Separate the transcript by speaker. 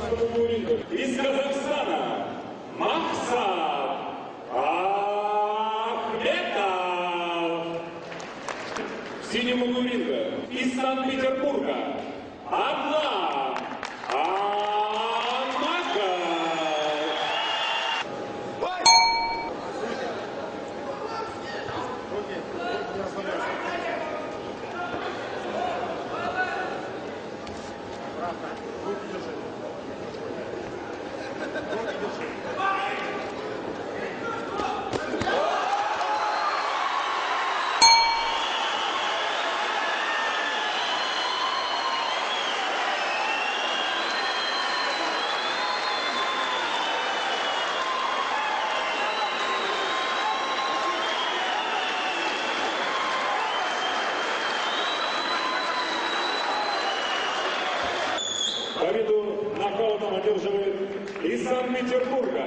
Speaker 1: мужскому рингу. Из Казахстана Махсат Ахметов. В синем углу ринга из Санкт-Петербурга Адлан Амаков. Победу нокаутом одерживает из Санкт-Петербурга